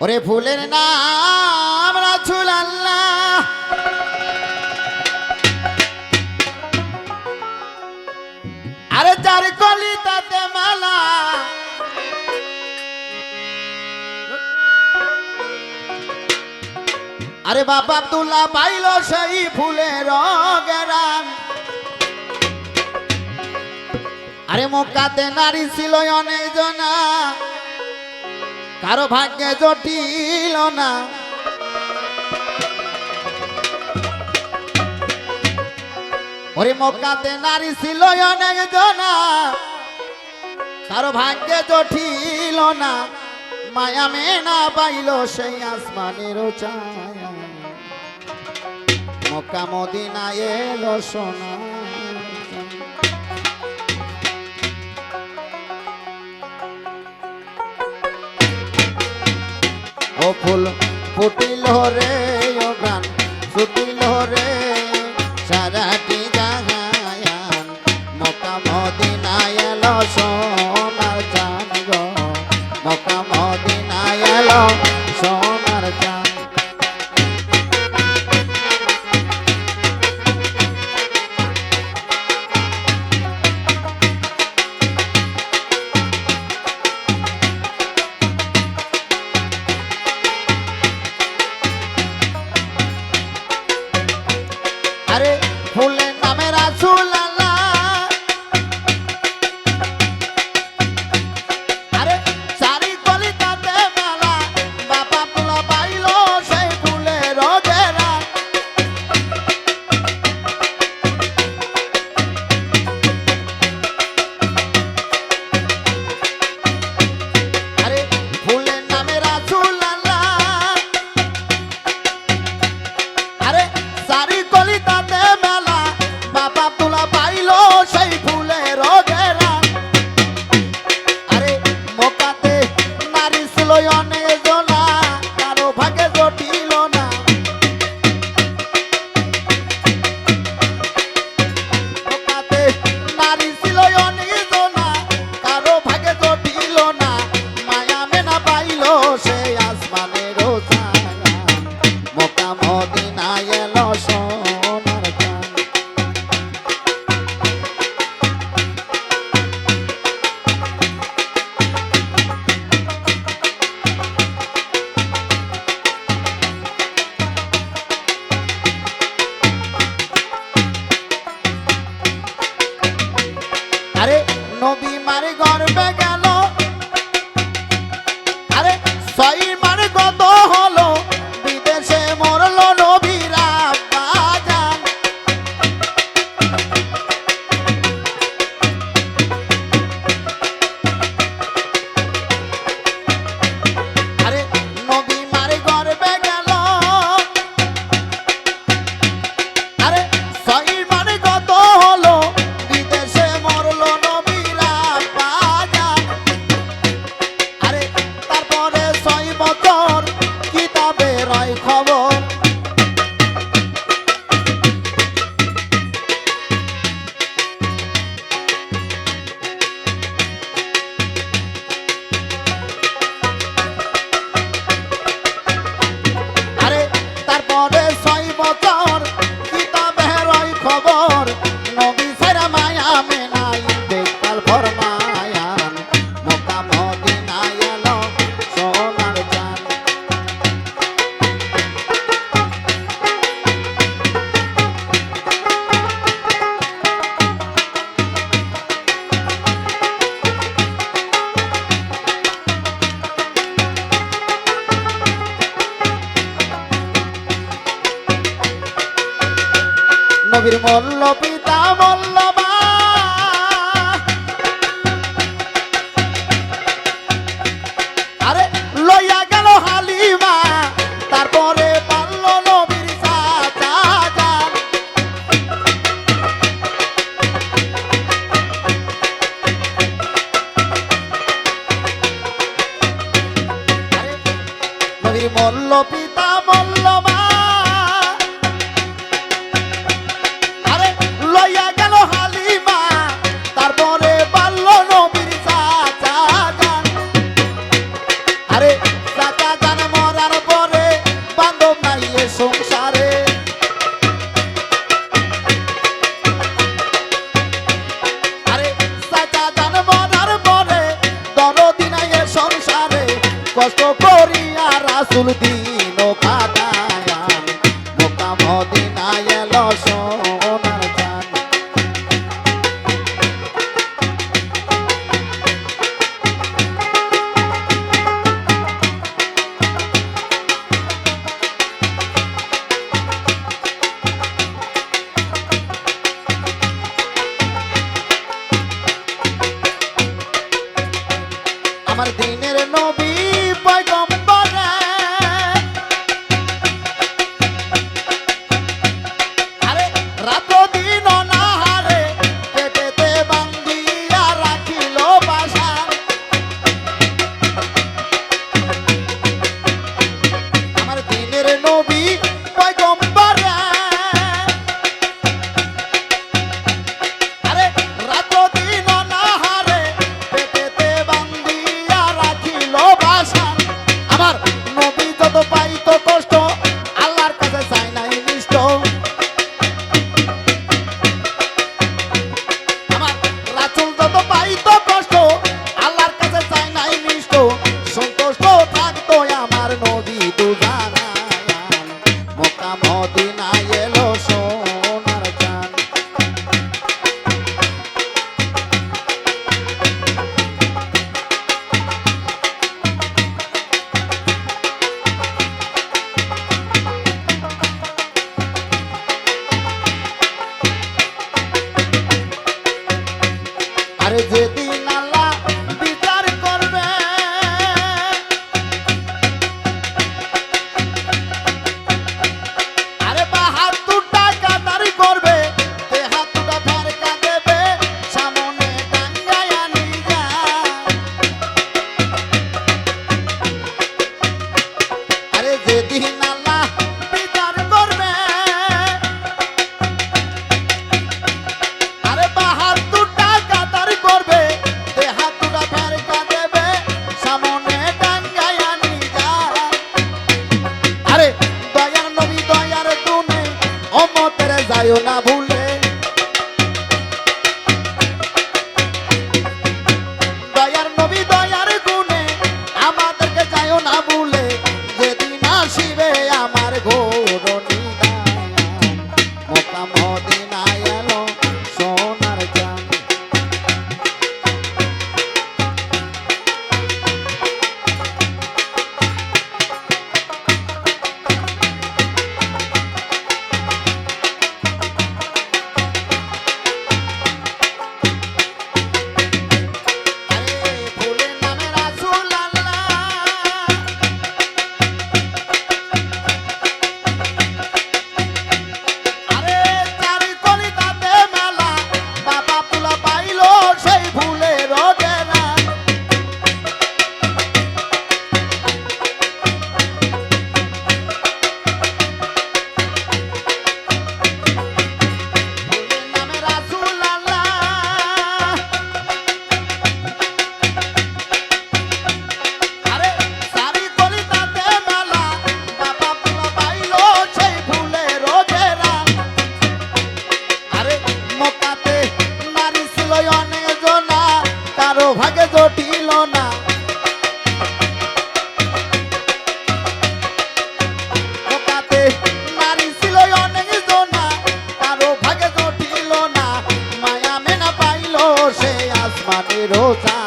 ওরে ফুলের নাম রাসূল আল্লাহ, আরে যার কলিতাতে মালা, আরে বাবা আব্দুল্লাহ পাইল সেই ফুলের গেরান। আরে মক্কাতে নারী ছিল অনেক জনা, কারো ভাগ্যে জটিল না। ওরে মক্কাতে নারী ছিল অনেক জনা, কারো ভাগ্যে জটিল না। মায়া মেনা পাইল সেই আসমানের ছায়া, মক্কা মদিনায় এলো সোনা। ও ফুল ফুটিল রে, ও গান ফুটিল রে, সারাটি জাহান মক্কা মদিনায় এলো সোনার চাঁদ গো, মক্কা মদিনায় এলো সোনার চাঁদ। আরে ফুলের নামে রাসূল আল্লাহ, আরে চারি কলিতাতে মেলা, বাবা আব্দুল্লাহ পাইল সেই ফুলের গেরান। আরে ফুলের নামে রাসূল আল্লাহ, আরে চারি কলিতাতে মেলা, বাবা আব্দুল্লাহ পাইল সেই ফুলের গেরান। আরে মক্কাতে নারী ছিল অনেক জনা, কারো ভাগ্যে জটিল না। মক্কাতে নারী ছিল অনেক জনা, কারো ভাগ্যে জটিল না। মায়া মেনা পাইল সেই আসমানের ছায়া, মক্কা মদিনায় এলো সোনার চাঁদ। আরে নবী মার গর্বে গেল, আরে 6 মার কত হলো, বিদেশে মরলো নবীর আব্বা জান। আরে নবী মার গর্বে গেল, আরে 6 মার কত হলো, বিদেশে মরলো নবীর আব্বা জান। আরে তারপরে 6 বছর কিতাবে রয় খবর। আরে তারপরে 6 বছর কিতাবে রয় খবর, নবী ছাড়া মায়া মেনাই দেখতাল ফরমায়ান, মক্কা মদিনায় এলো সোনার চাঁদ। নবীর মল্ল পিতা মল্লবা, আরে লইয়া গেল হালিমা, তারপরে পারল নবীর চাচা জান। আরে নবীর মল্ল পিতা মল্লবা, আরে লইয়া গেল হালিমা, তারপরে পারল নবীর চাচা জান। আরে চাচা জান কষ্ট করিয়া রাসূল দিন কাটায়া মক্কা মদিনায় এলো সোনার চাঁদ। আমার দিনের নবী পয়গম্বর আরে রাত দিন অনাহারে পেটেতে বান্ধিয়া রাখিল বাসা। আমার দিনের নবী পয়গম্বর আরে রাত দিন অনাহারে পেটেতে বান্ধিয়া রাখিল বাসা। আমার নবী যত পাইত কষ্ট আল্লাহর কাছে চাই নাই নিষ্ঠ। আমার রাসূল যত পাইত কষ্ট আল্লাহর কাছে চাই নাই নিষ্ঠ। সন্তুষ্ট থাকতো আমার নবী দুজানায় মক্কা মদিনায় এলো সোনার চাঁদ। আরে যেদিন আল্লাহ বিচার করবে আরে বাহাত্তরটা কাতারি করবে তেহাত্তরটা ফেরকা দেবে সামনে টাঙ্গায়া নিয়া। আরে যেদিন আল্লাহ বিচার করবে আরে বাহাত্তরটা কাতারি করবে তেহাত্তরটা ফেরকা দেবে সামনে টাঙ্গায়া নিয়া। আরে দয়ার নবী দয়ার দুনে উম্মতের যায়ও না ভুলে। দয়ার নবী দয়ার গুণে আমাদেরকে যায়ও না ভুলে। যেদিন আসিবে আমার ঘোর নিদান মক্কা মদিনায় এলো সোনার চাঁদ। আরে ফুলের নামে রাসূল আল্লাহ আরে চারি কলিতাতে মেলা বাবা ফুলা পাইলো সেই ফুলের ডেরা। ফুলের নামে রাসূল আল্লাহ আরে চারি কলিতাতে মেলা বাবা ফুলা পাইলো সেই ফুলের ডেরা। আরে মক্কাতে নারী ছিল অনেক জনা কারো ভাগে জটিল না। মক্কাতে নারী ছিল অনেক জনা কারো ভাগে জটিল না। মায়া মেনা পাইলো সে আসমানের রোজা